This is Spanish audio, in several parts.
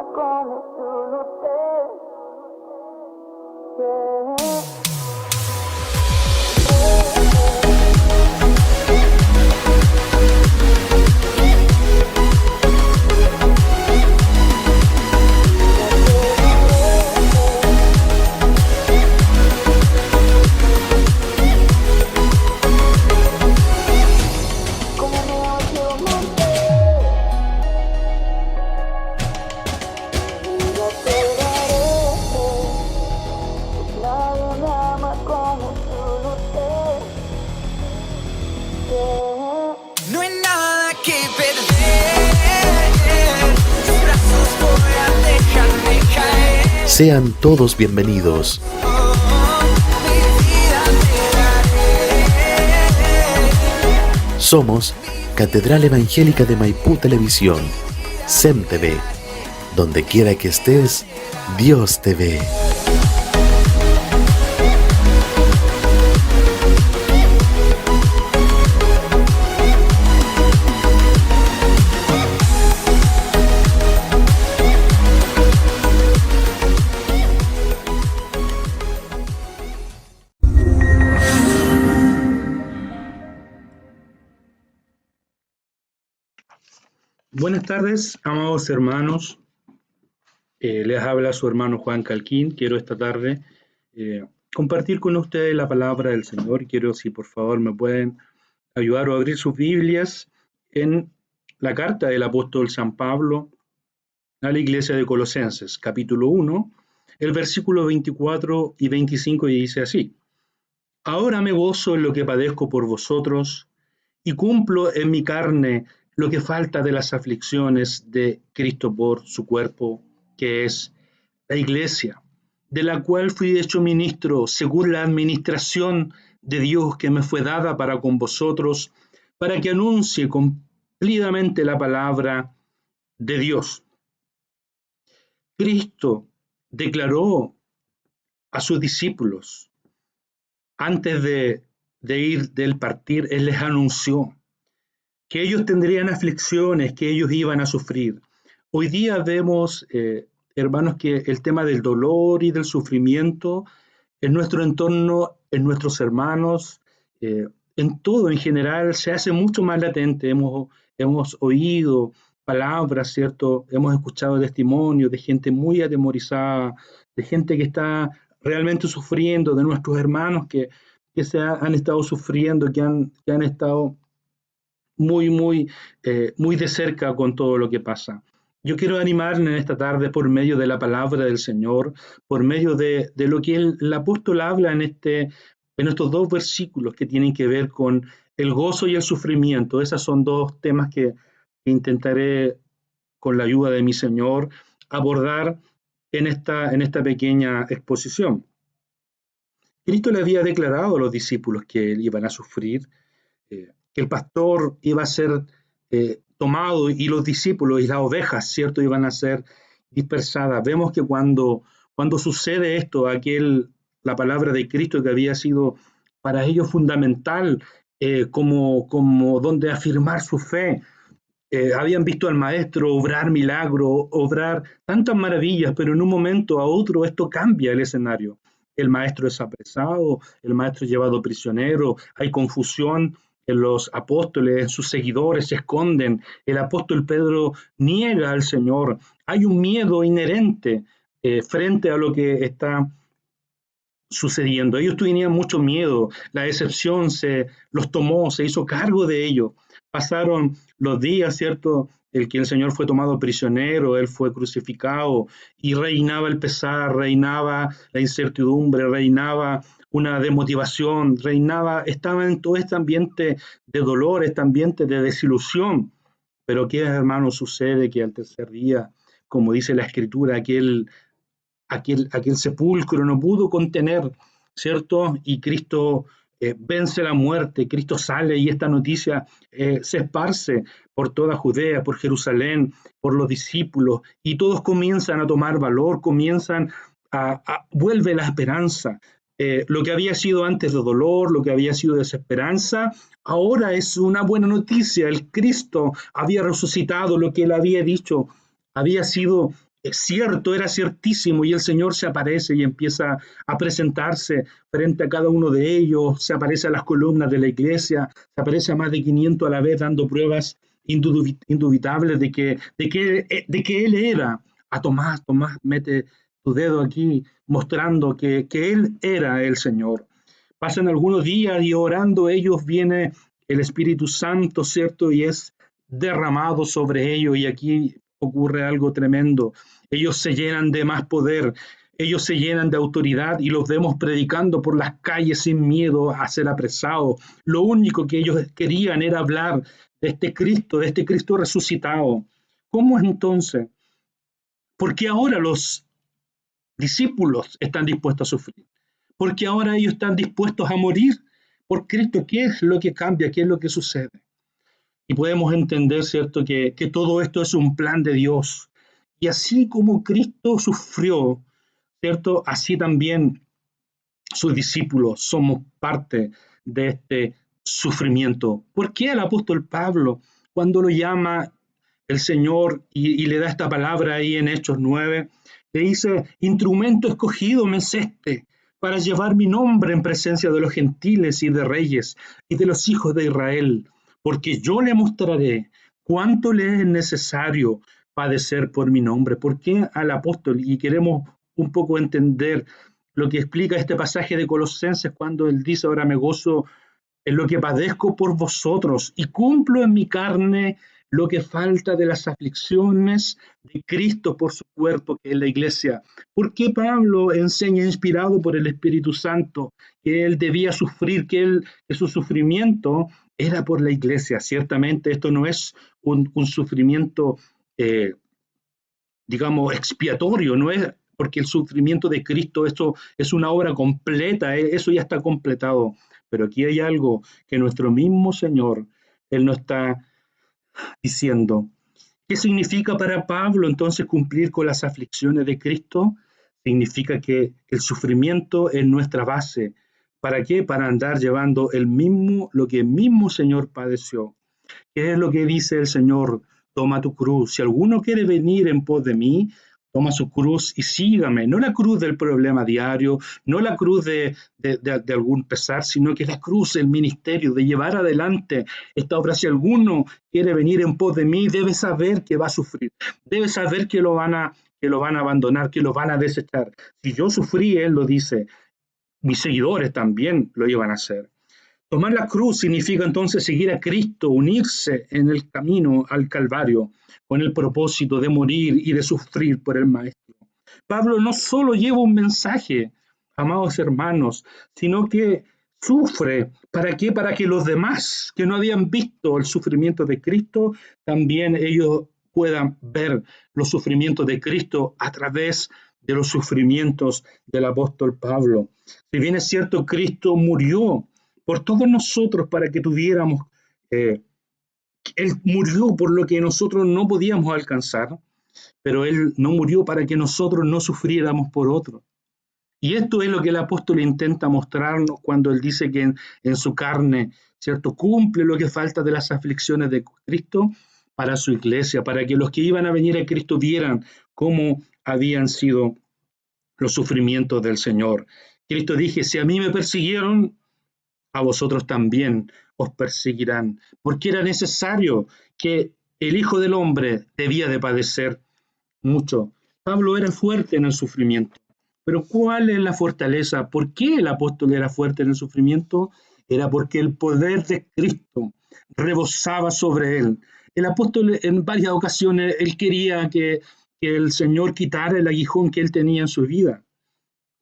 como tú lo sé. No hay nada que perder, tus brazos voy a dejarme caer. Sean todos bienvenidos. Mi vida te daré. Somos Catedral Evangélica de Maipú Televisión, SEM TV. Donde quiera que estés, Dios te ve. Buenas tardes, amados hermanos. Les habla su hermano Juan Calquín. Quiero esta tarde compartir con ustedes la palabra del Señor. Quiero, si por favor me pueden ayudar o abrir sus Biblias en la carta del apóstol San Pablo a la iglesia de Colosenses, capítulo 1, el versículo 24 y 25, y dice así: Ahora me gozo en lo que padezco por vosotros y cumplo en mi carne lo que falta de las aflicciones de Cristo por su cuerpo, que es la iglesia, de la cual fui hecho ministro según la administración de Dios que me fue dada para con vosotros, para que anuncie cumplidamente la palabra de Dios. Cristo declaró a sus discípulos antes de ir del partir, Él les anunció que ellos tendrían aflicciones, que ellos iban a sufrir. Hoy día vemos, hermanos, que el tema del dolor y del sufrimiento en nuestro entorno, en nuestros hermanos, en todo en general, se hace mucho más latente. Hemos oído palabras, ¿cierto? Hemos escuchado testimonios de gente muy atemorizada, de gente que está realmente sufriendo, de nuestros hermanos que han estado sufriendo, que han estado muy de cerca con todo lo que pasa. Yo quiero animarle en esta tarde por medio de la palabra del Señor, por medio de lo que el apóstol habla en estos dos versículos que tienen que ver con el gozo y el sufrimiento. Esos son dos temas que intentaré, con la ayuda de mi Señor, abordar en esta pequeña exposición. Cristo le había declarado a los discípulos que iban a sufrir, que el pastor iba a ser tomado y los discípulos y las ovejas, ¿cierto?, iban a ser dispersadas. Vemos que cuando sucede esto, la palabra de Cristo que había sido para ellos fundamental, como donde afirmar su fe, habían visto al maestro obrar milagros, obrar tantas maravillas, pero en un momento a otro esto cambia el escenario. El maestro es apresado, el maestro es llevado prisionero, hay confusión en los apóstoles, en sus seguidores, se esconden. El apóstol Pedro niega al Señor. Hay un miedo inherente frente a lo que está sucediendo. Ellos tenían mucho miedo, la decepción los tomó, se hizo cargo de ellos. Pasaron los días, ¿cierto? El que el Señor fue tomado prisionero, Él fue crucificado y reinaba el pesar, reinaba la incertidumbre, reinaba una desmotivación, estaba en todo este ambiente de dolor, este ambiente de desilusión. Pero ¿qué, hermano, sucede? Que al tercer día, como dice la Escritura, aquel sepulcro no pudo contener, ¿cierto? Y Cristo vence la muerte, Cristo sale y esta noticia se esparce por toda Judea, por Jerusalén, por los discípulos, y todos comienzan a tomar valor, vuelve la esperanza. Lo que había sido antes de dolor, lo que había sido desesperanza, ahora es una buena noticia. El Cristo había resucitado, lo que él había dicho había sido es cierto, era ciertísimo, y el Señor se aparece y empieza a presentarse frente a cada uno de ellos, se aparece a las columnas de la iglesia, se aparece a más de 500 a la vez, dando pruebas indubitables de que Él era. A Tomás, Tomás, mete tu dedo aquí, mostrando que Él era el Señor. Pasan algunos días y orando ellos viene el Espíritu Santo, ¿cierto? Y es derramado sobre ellos, y aquí ocurre algo tremendo. Ellos se llenan de más poder, ellos se llenan de autoridad y los vemos predicando por las calles sin miedo a ser apresados. Lo único que ellos querían era hablar de este Cristo resucitado. ¿Cómo es entonces? ¿Por qué ahora los discípulos están dispuestos a sufrir? ¿Por qué ahora ellos están dispuestos a morir por Cristo? ¿Qué es lo que cambia? ¿Qué es lo que sucede? Y podemos entender, ¿cierto?, que todo esto es un plan de Dios. Y así como Cristo sufrió, ¿cierto?, así también sus discípulos somos parte de este sufrimiento. ¿Por qué el apóstol Pablo, cuando lo llama el Señor y le da esta palabra ahí en Hechos 9, le dice: instrumento escogido me es este, para llevar mi nombre en presencia de los gentiles y de reyes y de los hijos de Israel, porque yo le mostraré cuánto le es necesario padecer por mi nombre? ¿Por qué al apóstol? Y queremos un poco entender lo que explica este pasaje de Colosenses cuando él dice: ahora me gozo en lo que padezco por vosotros y cumplo en mi carne lo que falta de las aflicciones de Cristo por su cuerpo, que es la iglesia. ¿Por qué Pablo enseña, inspirado por el Espíritu Santo, que él debía sufrir, que su sufrimiento era por la iglesia? Ciertamente esto no es un sufrimiento, digamos, expiatorio, no es porque el sufrimiento de Cristo, esto es una obra completa, eso ya está completado. Pero aquí hay algo que nuestro mismo Señor, Él nos está diciendo. ¿Qué significa para Pablo entonces cumplir con las aflicciones de Cristo? Significa que el sufrimiento es nuestra base. ¿Para qué? Para andar llevando lo que el mismo Señor padeció. ¿Qué es lo que dice el Señor? Toma tu cruz. Si alguno quiere venir en pos de mí, toma su cruz y sígame. No la cruz del problema diario, no la cruz de algún pesar, sino que la cruz del ministerio, de llevar adelante esta obra. Si alguno quiere venir en pos de mí, debe saber que va a sufrir, debe saber que lo van a abandonar, que lo van a desechar. Si yo sufrí, Él lo dice, mis seguidores también lo iban a hacer. Tomar la cruz significa entonces seguir a Cristo, unirse en el camino al Calvario, con el propósito de morir y de sufrir por el Maestro. Pablo no solo lleva un mensaje, amados hermanos, sino que sufre. ¿Para qué? Para que los demás que no habían visto el sufrimiento de Cristo, también ellos puedan ver los sufrimientos de Cristo a través de los sufrimientos del apóstol Pablo. Si bien es cierto, Cristo murió por todos nosotros para que tuviéramos, Él murió por lo que nosotros no podíamos alcanzar, pero Él no murió para que nosotros no sufriéramos por otros. Y esto es lo que el apóstol intenta mostrarnos cuando él dice que en su carne, ¿cierto?, cumple lo que falta de las aflicciones de Cristo para su iglesia, para que los que iban a venir a Cristo vieran cómo habían sido los sufrimientos del Señor. Cristo dice: si a mí me persiguieron, a vosotros también os perseguirán, porque era necesario que el Hijo del Hombre debía de padecer mucho. Pablo era fuerte en el sufrimiento, pero ¿cuál es la fortaleza? ¿Por qué el apóstol era fuerte en el sufrimiento? Era porque el poder de Cristo rebosaba sobre él. El apóstol en varias ocasiones, él quería que el Señor quitara el aguijón que él tenía en su vida.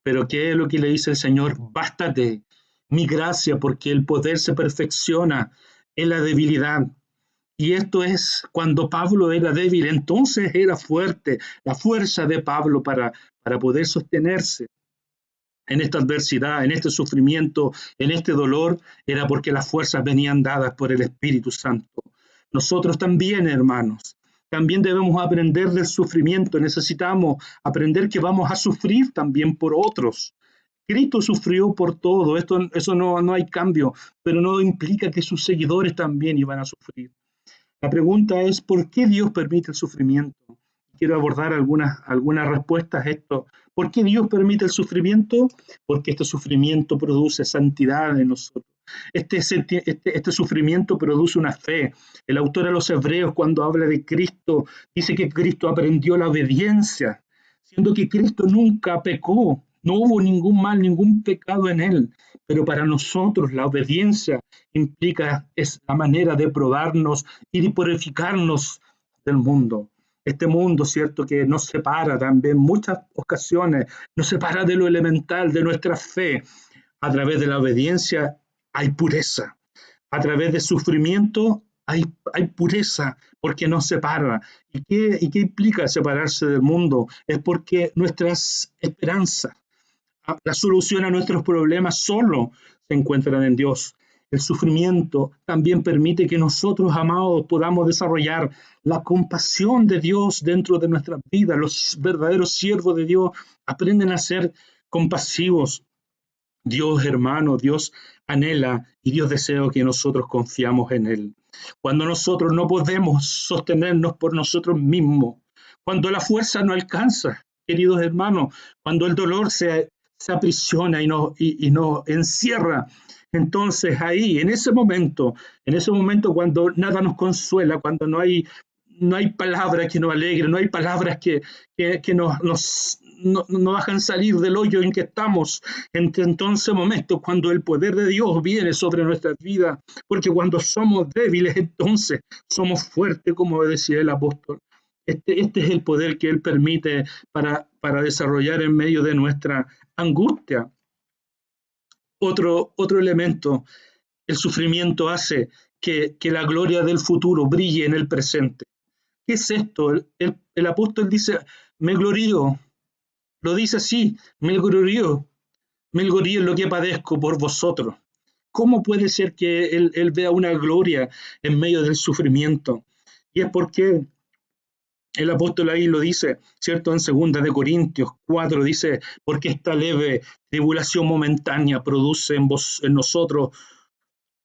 Pero ¿qué es lo que le dice el Señor? Bástate mi gracia, porque el poder se perfecciona en la debilidad. Y esto es cuando Pablo era débil, entonces era fuerte. La fuerza de Pablo para poder sostenerse en esta adversidad, en este sufrimiento, en este dolor, era porque las fuerzas venían dadas por el Espíritu Santo. Nosotros también, hermanos, también debemos aprender del sufrimiento. Necesitamos aprender que vamos a sufrir también por otros. Cristo sufrió por todo, eso no hay cambio, pero no implica que sus seguidores también iban a sufrir. La pregunta es: ¿por qué Dios permite el sufrimiento? quiero abordar algunas respuestas a esto. ¿Por qué Dios permite el sufrimiento? Porque este sufrimiento produce santidad en nosotros. Este sufrimiento produce una fe. El autor a los Hebreos, cuando habla de Cristo, dice que Cristo aprendió la obediencia, siendo que Cristo nunca pecó, no hubo ningún mal, ningún pecado en él. Pero para nosotros la obediencia es la manera de probarnos y de purificarnos del mundo. Este mundo, cierto, que nos separa también en muchas ocasiones, nos separa de lo elemental, de nuestra fe. A través de la obediencia hay pureza. A través del sufrimiento hay pureza, porque nos separa. ¿Y qué implica separarse del mundo? Es porque nuestras esperanzas, la solución a nuestros problemas solo se encuentran en Dios. El sufrimiento también permite que nosotros, amados, podamos desarrollar la compasión de Dios dentro de nuestras vidas. Los verdaderos siervos de Dios aprenden a ser compasivos. Dios, hermano, Dios anhela y Dios desea que nosotros confiamos en Él. Cuando nosotros no podemos sostenernos por nosotros mismos, cuando la fuerza no alcanza, queridos hermanos, cuando el dolor se aprisiona y nos encierra, entonces ahí, en ese momento cuando nada nos consuela, cuando no hay palabras que nos alegren, no hay palabras que nos hagan salir del hoyo en que estamos. Entonces, momento cuando el poder de Dios viene sobre nuestras vidas, porque cuando somos débiles, entonces somos fuertes, como decía el apóstol. Este es el poder que Él permite para desarrollar en medio de nuestra angustia. Otro elemento, el sufrimiento hace que la gloria del futuro brille en el presente. ¿Qué es esto? El apóstol dice, me glorío, lo dice así, me glorío en lo que padezco por vosotros. ¿Cómo puede ser que él vea una gloria en medio del sufrimiento? Y es porque el apóstol ahí lo dice, ¿cierto? En 2 Corintios 4 dice, porque esta leve tribulación momentánea produce en nosotros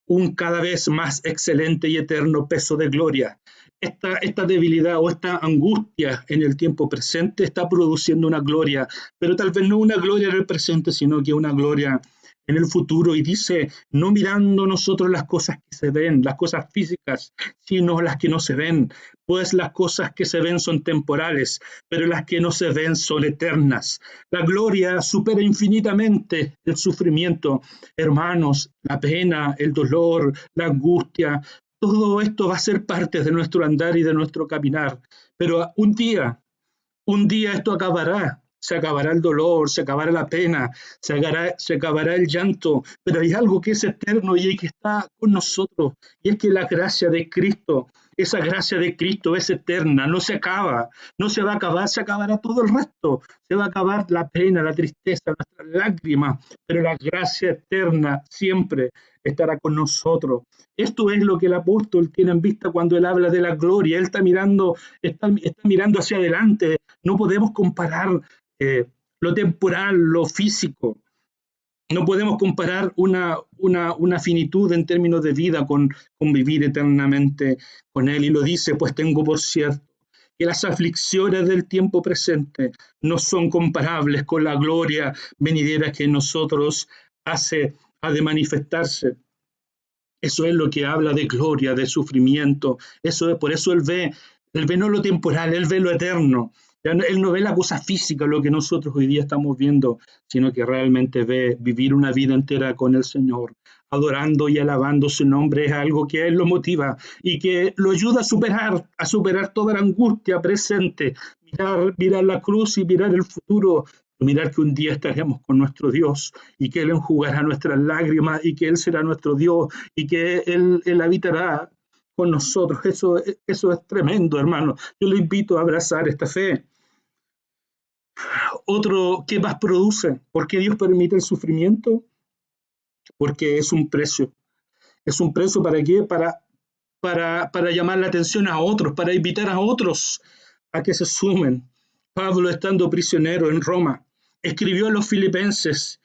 un cada vez más excelente y eterno peso de gloria. Esta debilidad o esta angustia en el tiempo presente está produciendo una gloria, pero tal vez no una gloria en el presente, sino que una gloria en el futuro. Y dice, no mirando nosotros las cosas que se ven, las cosas físicas, sino las que no se ven, pues las cosas que se ven son temporales, pero las que no se ven son eternas. La gloria supera infinitamente el sufrimiento. Hermanos, la pena, el dolor, la angustia, todo esto va a ser parte de nuestro andar y de nuestro caminar. Pero un día esto acabará. Se acabará el dolor, se acabará la pena, se acabará el llanto, pero hay algo que es eterno y que está con nosotros, y es que la gracia de Cristo, esa gracia de Cristo es eterna, no se acaba, no se va a acabar, se acabará todo el resto, se va a acabar la pena, la tristeza, nuestras lágrimas, pero la gracia eterna siempre estará con nosotros. Esto es lo que el apóstol tiene en vista cuando él habla de la gloria. Él está mirando hacia adelante. No podemos comparar lo temporal, lo físico. No podemos comparar una finitud en términos de vida con vivir eternamente con Él. Y lo dice, pues tengo por cierto que las aflicciones del tiempo presente no son comparables con la gloria venidera que en nosotros ha de manifestarse. Eso es lo que habla de gloria, de sufrimiento. Por eso él ve no lo temporal, él ve lo eterno. Él no ve la cosa física, lo que nosotros hoy día estamos viendo, sino que realmente ve vivir una vida entera con el Señor, adorando y alabando su nombre. Es algo que a él lo motiva y que lo ayuda a superar toda la angustia presente, mirar la cruz y mirar el futuro, mirar que un día estaremos con nuestro Dios y que Él enjugará nuestras lágrimas y que Él será nuestro Dios y que Él habitará con nosotros. Eso es tremendo, hermano. Yo le invito a abrazar esta fe. Otro, ¿qué más produce? ¿Por qué Dios permite el sufrimiento? Porque es un precio. ¿Es un precio para qué? Para llamar la atención a otros, para invitar a otros a que se sumen. Pablo, estando prisionero en Roma, escribió a los filipenses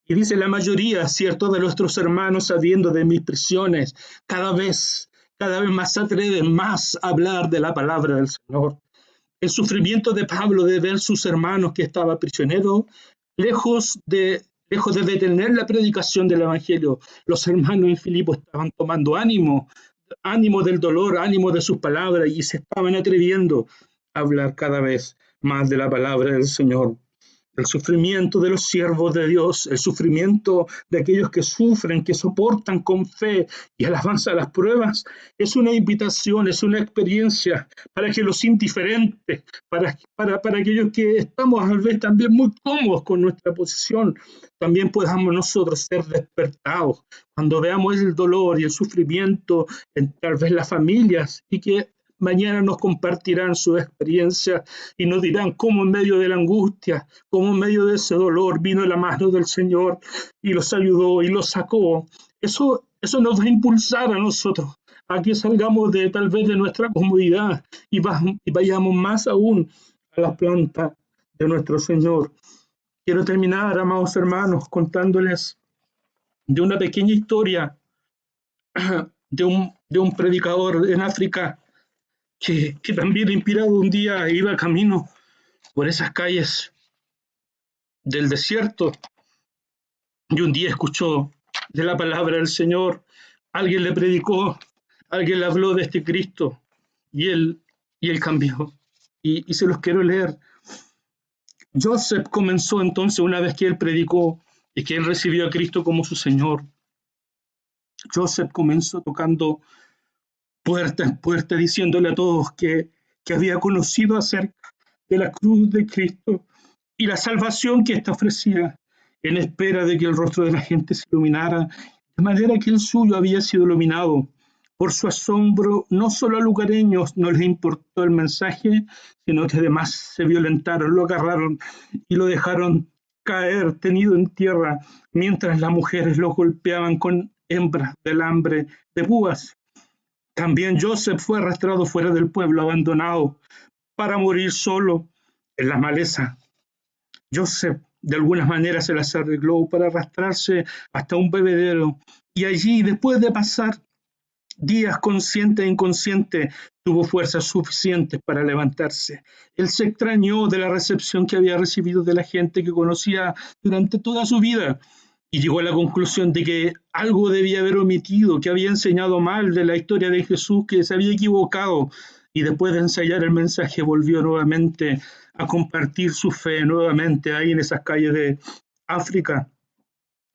y dice, la mayoría, cierto, de nuestros hermanos, sabiendo de mis prisiones, cada vez más se atreven más a hablar de la palabra del Señor. el sufrimiento de Pablo de ver sus hermanos que estaba prisionero, lejos de detener la predicación del Evangelio, los hermanos en Filipo estaban tomando ánimo, ánimo del dolor, ánimo de sus palabras y se estaban atreviendo a hablar cada vez más de la palabra del Señor. El sufrimiento de los siervos de Dios, el sufrimiento de aquellos que sufren, que soportan con fe y alabanza las pruebas, es una invitación, es una experiencia para que los indiferentes, para aquellos que estamos a veces también muy cómodos con nuestra posición, también podamos nosotros ser despertados cuando veamos el dolor y el sufrimiento en tal vez las familias y que mañana nos compartirán su experiencia y nos dirán cómo en medio de la angustia, cómo en medio de ese dolor vino la mano del Señor y los ayudó y los sacó. Eso nos va a impulsar a nosotros a que salgamos de tal vez de nuestra comodidad y vayamos más aún a la planta de nuestro Señor. Quiero terminar, amados hermanos, contándoles de una pequeña historia de un predicador en África que también inspirado un día iba camino por esas calles del desierto y un día escuchó de la palabra del Señor, alguien le predicó, alguien le habló de este Cristo y él cambió. Y se los quiero leer. Joseph comenzó entonces, una vez que él predicó y que él recibió a Cristo como su Señor, Joseph comenzó tocando puerta en puerta, diciéndole a todos que había conocido acerca de la cruz de Cristo y la salvación que ésta ofrecía, en espera de que el rostro de la gente se iluminara, de manera que el suyo había sido iluminado. Por su asombro, no solo a lugareños no les importó el mensaje, sino que además se violentaron, lo agarraron y lo dejaron caer tendido en tierra, mientras las mujeres lo golpeaban con hembras del hambre de púas. También Joseph fue arrastrado fuera del pueblo, abandonado, para morir solo en la maleza. Joseph de alguna manera se las arregló para arrastrarse hasta un bebedero y allí, después de pasar días consciente e inconsciente, tuvo fuerzas suficientes para levantarse. Él se extrañó de la recepción que había recibido de la gente que conocía durante toda su vida y llegó a la conclusión de que algo debía haber omitido, que había enseñado mal de la historia de Jesús, que se había equivocado, y después de ensayar el mensaje volvió nuevamente a compartir su fe nuevamente ahí en esas calles de África.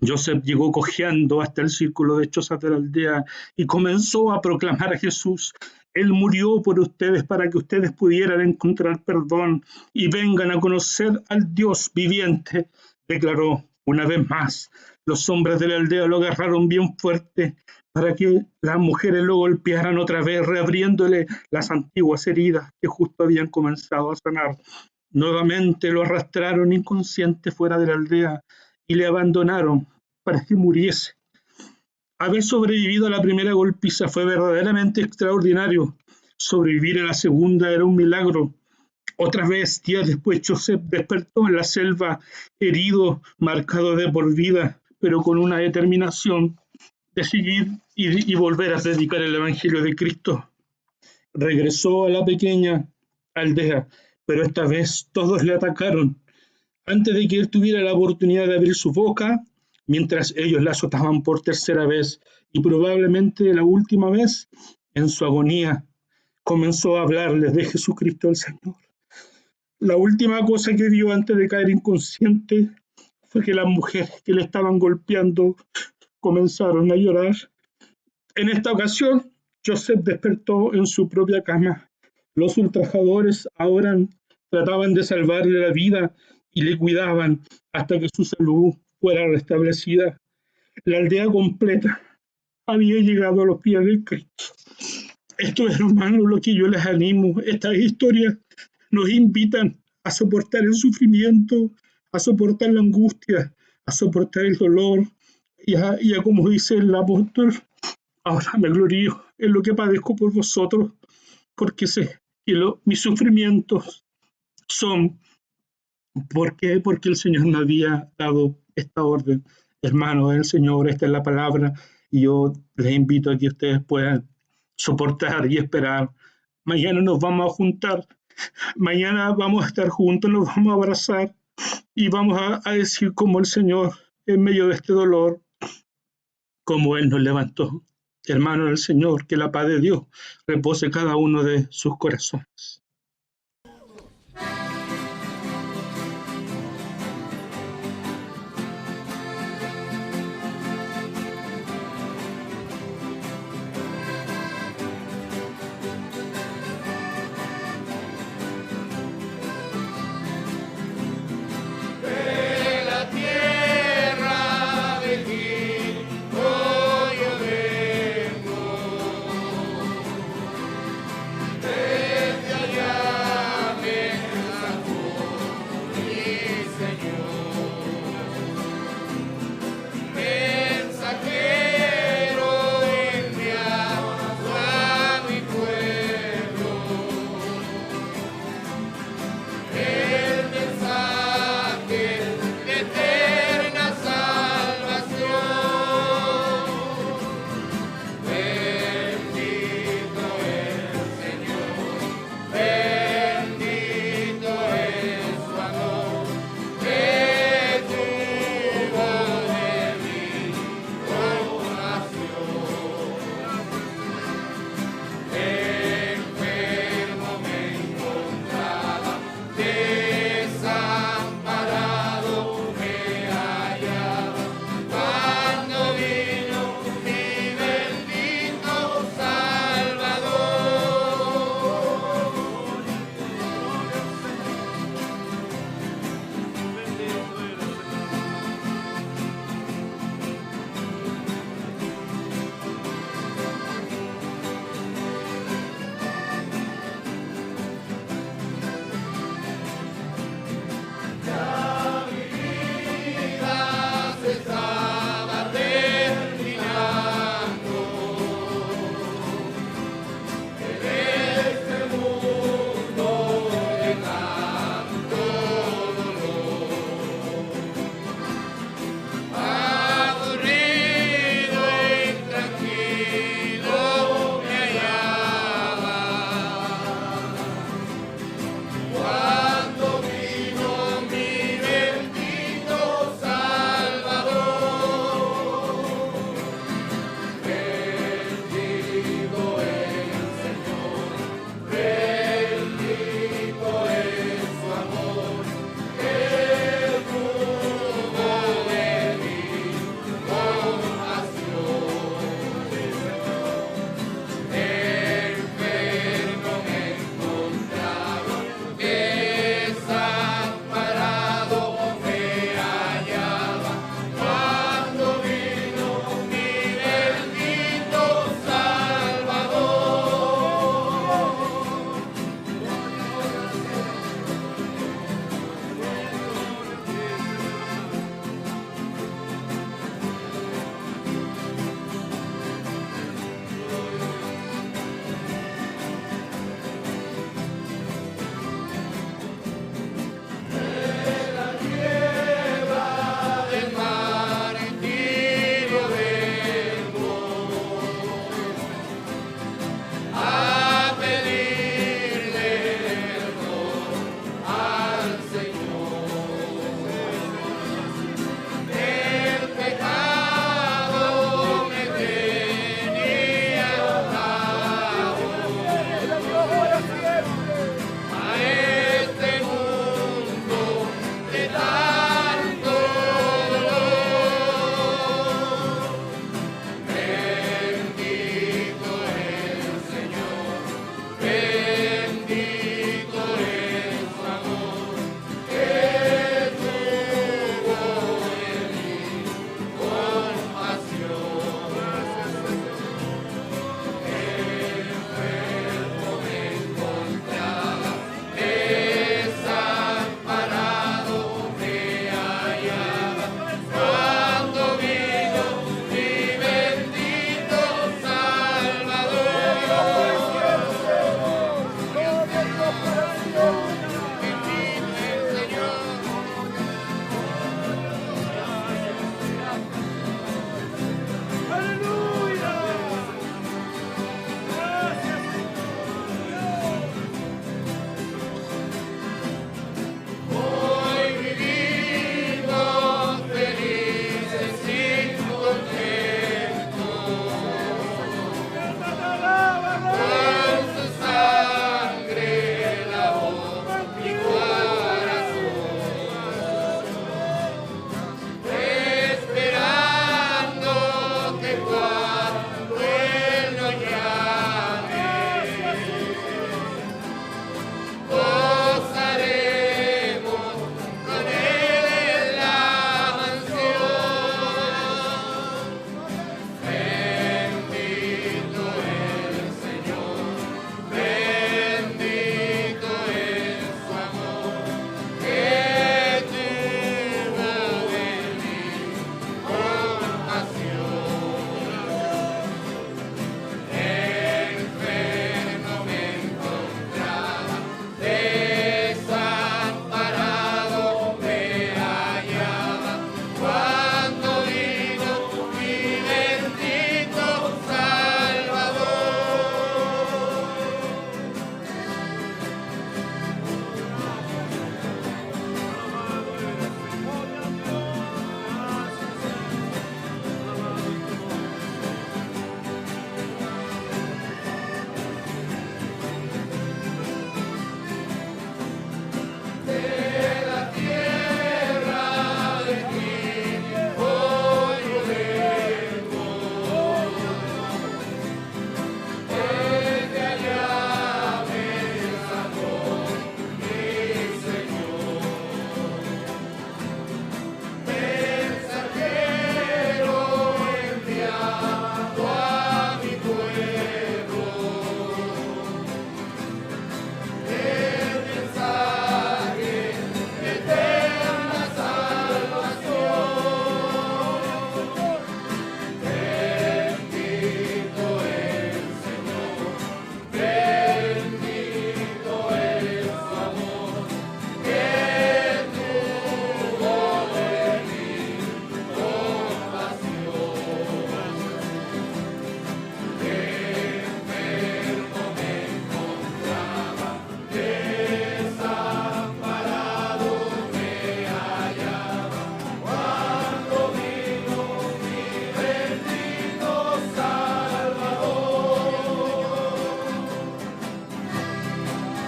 Joseph llegó cojeando hasta el círculo de chozas de la aldea y comenzó a proclamar a Jesús. Él murió por ustedes para que ustedes pudieran encontrar perdón y vengan a conocer al Dios viviente, declaró una vez más. Los hombres de la aldea lo agarraron bien fuerte para que las mujeres lo golpearan otra vez, reabriéndole las antiguas heridas que justo habían comenzado a sanar. Nuevamente lo arrastraron inconsciente fuera de la aldea y le abandonaron para que muriese. Haber sobrevivido a la primera golpiza fue verdaderamente extraordinario. Sobrevivir a la segunda era un milagro. Otra vez, días después, Joseph despertó en la selva, herido, marcado de por vida, pero con una determinación de seguir y volver a predicar el Evangelio de Cristo. Regresó a la pequeña aldea, pero esta vez todos le atacaron. Antes de que él tuviera la oportunidad de abrir su boca, mientras ellos la azotaban por tercera vez y probablemente la última vez, en su agonía, comenzó a hablarles de Jesucristo el Señor. La última cosa que vio antes de caer inconsciente fue que las mujeres que le estaban golpeando comenzaron a llorar. En esta ocasión, Joseph despertó en su propia cama. Los ultrajadores ahora trataban de salvarle la vida y le cuidaban hasta que su salud fuera restablecida. La aldea completa había llegado a los pies de Cristo. Esto es, hermanos, lo que yo les animo. Estas historias nos invitan a soportar el sufrimiento, a soportar la angustia, a soportar el dolor y a como dice el apóstol, ahora me glorío en lo que padezco por vosotros, porque sé que mis sufrimientos son porque el Señor me había dado esta orden. Hermanos del Señor, esta es la palabra y yo les invito a que ustedes puedan soportar y esperar. Mañana nos vamos a juntar Mañana vamos a estar juntos, nos vamos a abrazar y vamos a decir como el Señor, en medio de este dolor, como Él nos levantó. Hermano del Señor, que la paz de Dios repose en cada uno de sus corazones. Desde allá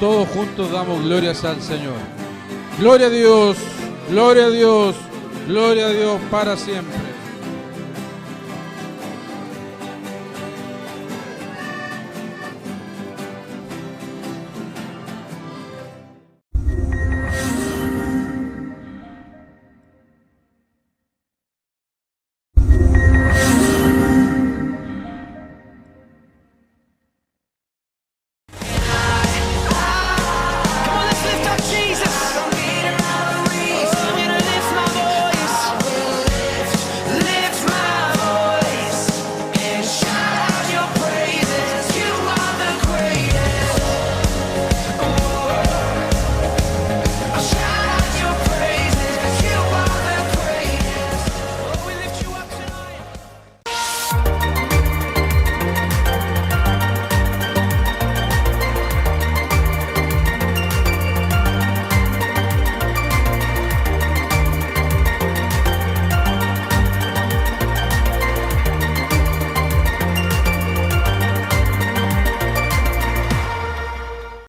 todos juntos damos glorias al Señor. Gloria a Dios, gloria a Dios, gloria a Dios para siempre.